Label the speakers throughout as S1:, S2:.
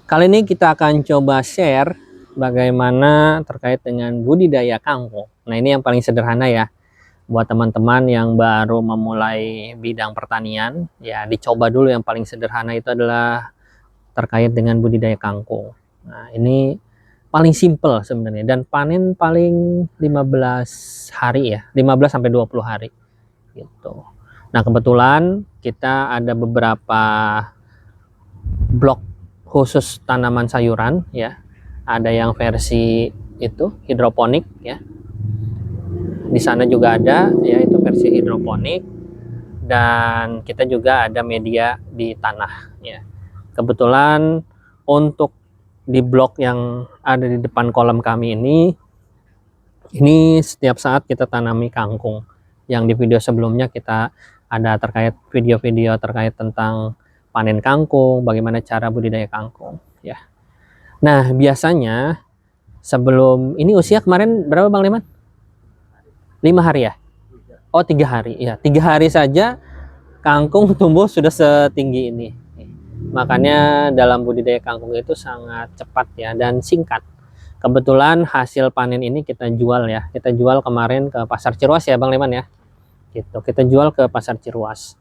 S1: Kali ini kita akan coba share bagaimana terkait dengan budidaya kangkung. Nah, ini yang paling sederhana ya buat teman-teman yang baru memulai bidang pertanian. Ya, dicoba dulu yang paling sederhana itu adalah terkait dengan budidaya kangkung. Nah, ini paling simple sebenarnya dan panen paling 15 hari ya, 15 sampai 20 hari gitu. Nah, kebetulan kita ada beberapa blok khusus tanaman sayuran ya. Ada yang versi itu hidroponik ya. Di sana juga ada ya, itu versi hidroponik, dan kita juga ada media di tanah ya. Kebetulan untuk di blok yang ada di depan kolam kami ini setiap saat kita tanami kangkung. Yang di video sebelumnya kita ada terkait video-video terkait tentang panen kangkung, bagaimana cara budidaya kangkung ya. Nah, biasanya sebelum ini usia kemarin berapa Bang Leman? 5 hari ya? Oh, 3 hari. Ya, 3 hari saja kangkung tumbuh sudah setinggi ini. Makanya dalam budidaya kangkung itu sangat cepat ya dan singkat. Kebetulan hasil panen ini kita jual ya. Kita jual kemarin ke Pasar Ciruas ya Bang Leman ya. Gitu. Kita jual ke Pasar Ciruas.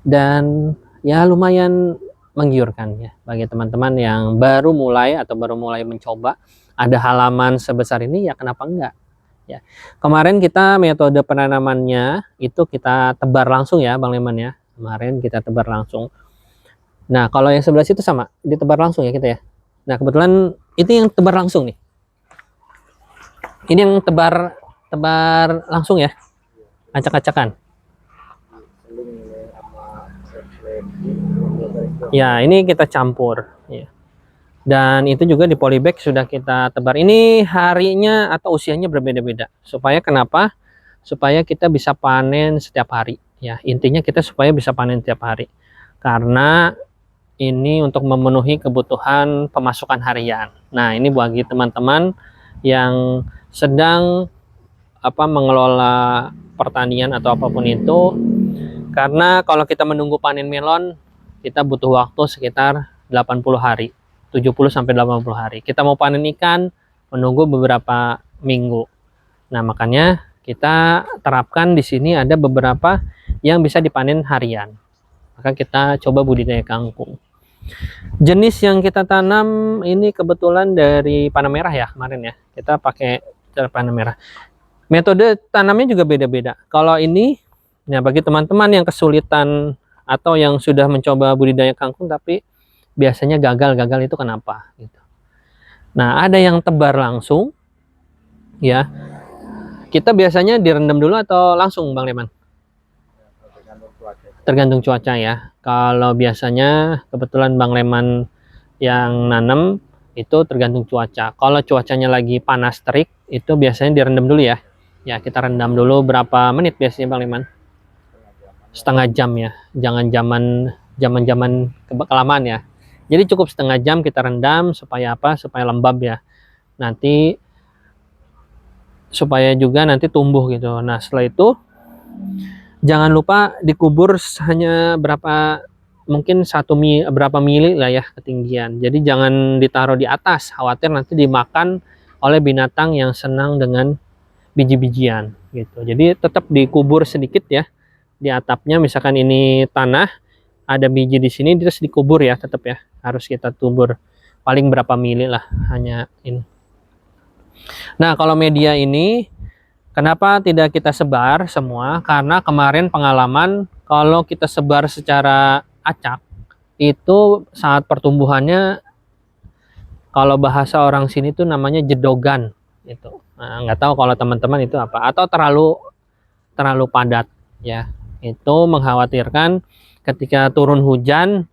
S1: Dan ya lumayan menggiurkan ya bagi teman-teman yang baru mulai atau baru mulai mencoba. Ada halaman sebesar ini, ya kenapa enggak ya. Kemarin kita metode penanamannya itu kita tebar langsung ya Bang Leman ya. Kemarin kita tebar langsung. Nah, kalau yang sebelah situ sama ditebar langsung ya kita ya. Nah, kebetulan itu yang tebar langsung nih. Ini yang tebar langsung ya, acak-acakan. Ya, ini kita campur ya. Dan itu juga di polybag sudah kita tebar. Ini harinya atau usianya berbeda-beda. Supaya kenapa? Supaya kita bisa panen setiap hari ya. Intinya kita supaya bisa panen setiap hari. Karena ini untuk memenuhi kebutuhan pemasukan harian. Nah, ini bagi teman-teman yang sedang mengelola pertanian atau apapun itu. Karena kalau kita menunggu panen melon, kita butuh waktu sekitar 80 hari. 70 sampai 80 hari. Kita mau panen ikan menunggu beberapa minggu. Nah, makanya kita terapkan di sini ada beberapa yang bisa dipanen harian. Maka kita coba budidaya kangkung. Jenis yang kita tanam ini kebetulan dari panah merah ya kemarin ya. Kita pakai panah merah. Metode tanamnya juga beda-beda. Kalau ini ya bagi teman-teman yang kesulitan atau yang sudah mencoba budidaya kangkung tapi biasanya gagal itu kenapa gitu. Nah, ada yang tebar langsung ya. Kita biasanya direndam dulu atau langsung Bang Leman? Tergantung cuaca ya. Kalau biasanya kebetulan Bang Leman yang nanam itu tergantung cuaca. Kalau cuacanya lagi panas terik itu biasanya direndam dulu ya. Ya, kita rendam dulu berapa menit biasanya Bang Leman? Setengah jam ya. Jangan zaman kelamaan ya. Jadi cukup setengah jam kita rendam supaya apa? Supaya lembab ya. Nanti supaya juga nanti tumbuh gitu. Nah, setelah itu jangan lupa dikubur hanya berapa, mungkin berapa mili lah ya ketinggian. Jadi jangan ditaruh di atas, khawatir nanti dimakan oleh binatang yang senang dengan biji-bijian gitu. Jadi tetap dikubur sedikit ya di atapnya. Misalkan ini tanah, ada biji di sini, terus dikubur ya, tetap ya harus kita kubur paling berapa mili lah, hanya ini. Nah, kalau media ini kenapa tidak kita sebar semua? Karena kemarin pengalaman kalau kita sebar secara acak itu saat pertumbuhannya, kalau bahasa orang sini tuh namanya jedogan itu. Nah, nggak tahu kalau teman-teman itu apa, atau terlalu padat ya. Itu mengkhawatirkan ketika turun hujan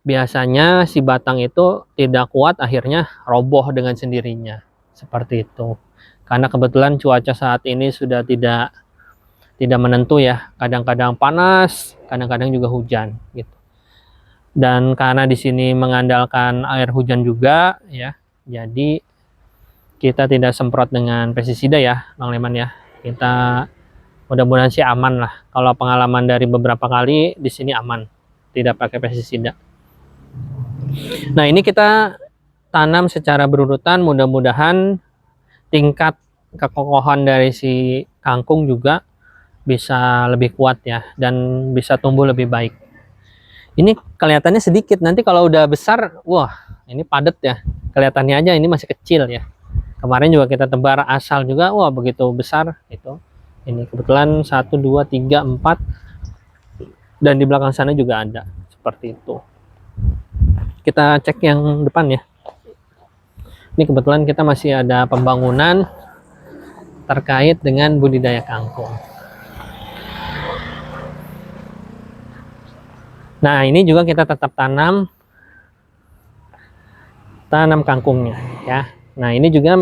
S1: biasanya si batang itu tidak kuat, akhirnya roboh dengan sendirinya seperti itu. Karena kebetulan cuaca saat ini sudah tidak menentu ya, kadang-kadang panas, kadang-kadang juga hujan gitu. Dan karena di sini mengandalkan air hujan juga ya, jadi kita tidak semprot dengan pestisida ya Bang Leman ya. Kita mudah-mudahan sih aman lah. Kalau pengalaman dari beberapa kali di sini aman, tidak pakai pestisida. Nah, ini kita tanam secara berurutan, mudah-mudahan tingkat kekokohan dari si kangkung juga bisa lebih kuat ya, dan bisa tumbuh lebih baik. Ini kelihatannya sedikit, nanti kalau udah besar, wah ini padat ya. Kelihatannya aja ini masih kecil ya. Kemarin juga kita tebar asal juga, wah begitu besar itu. Ini kebetulan 1, 2, 3, 4, dan di belakang sana juga ada seperti itu. Kita cek yang depan ya. Ini kebetulan kita masih ada pembangunan terkait dengan budidaya kangkung. Nah, ini juga kita tetap tanam kangkungnya ya. Nah, ini juga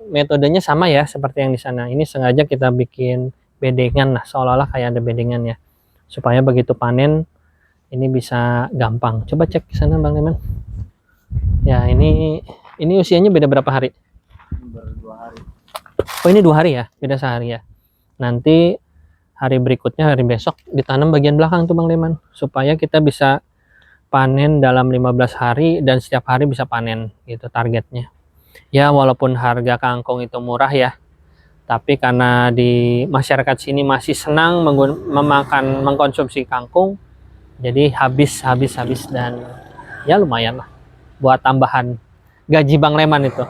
S1: metodenya sama ya seperti yang di sana. Ini sengaja kita bikin bedengan lah, seolah-olah kayak ada bedengan ya, supaya begitu panen ini bisa gampang. Coba cek ke sana Bang Leman. Ya, ini usianya beda berapa hari?
S2: 2 hari.
S1: Oh, ini 2 hari ya, beda sehari ya. Nanti hari berikutnya, hari besok, ditanam bagian belakang tuh Bang Leman, supaya kita bisa panen dalam 15 hari dan setiap hari bisa panen gitu targetnya. Ya, walaupun harga kangkung itu murah ya, tapi karena di masyarakat sini masih senang mengkonsumsi kangkung, jadi habis dan ya lumayan lah buat tambahan gaji Bang Leman itu.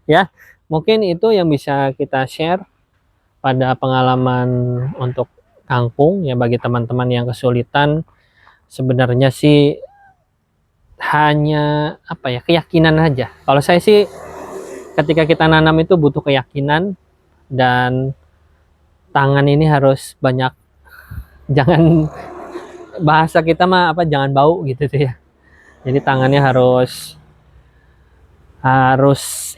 S1: Ya, mungkin itu yang bisa kita share pada pengalaman untuk kangkung ya, bagi teman-teman yang kesulitan. Sebenarnya sih hanya apa ya, keyakinan aja. Kalau saya sih ketika kita nanam itu butuh keyakinan, dan tangan ini harus banyak, jangan, bahasa kita mah apa, jangan bau gitu tuh ya. Jadi tangannya harus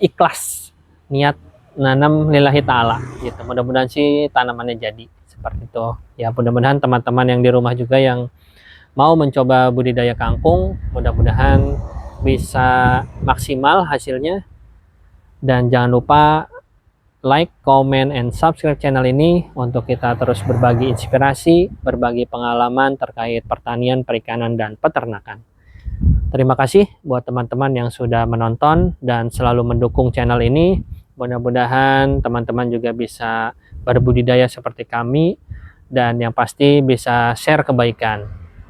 S1: ikhlas niat nanam lillahi ta'ala gitu. Mudah-mudahan sih tanamannya jadi seperti itu ya. Mudah-mudahan teman-teman yang di rumah juga yang mau mencoba budidaya kangkung, mudah-mudahan bisa maksimal hasilnya. Dan jangan lupa like, comment, and subscribe channel ini untuk kita terus berbagi inspirasi, berbagi pengalaman terkait pertanian, perikanan, dan peternakan. Terima kasih buat teman-teman yang sudah menonton dan selalu mendukung channel ini. Mudah-mudahan teman-teman juga bisa berbudidaya seperti kami, dan yang pasti bisa share kebaikan.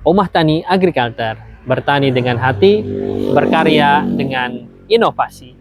S1: Omah Tani Agriculture, bertani dengan hati, berkarya dengan inovasi.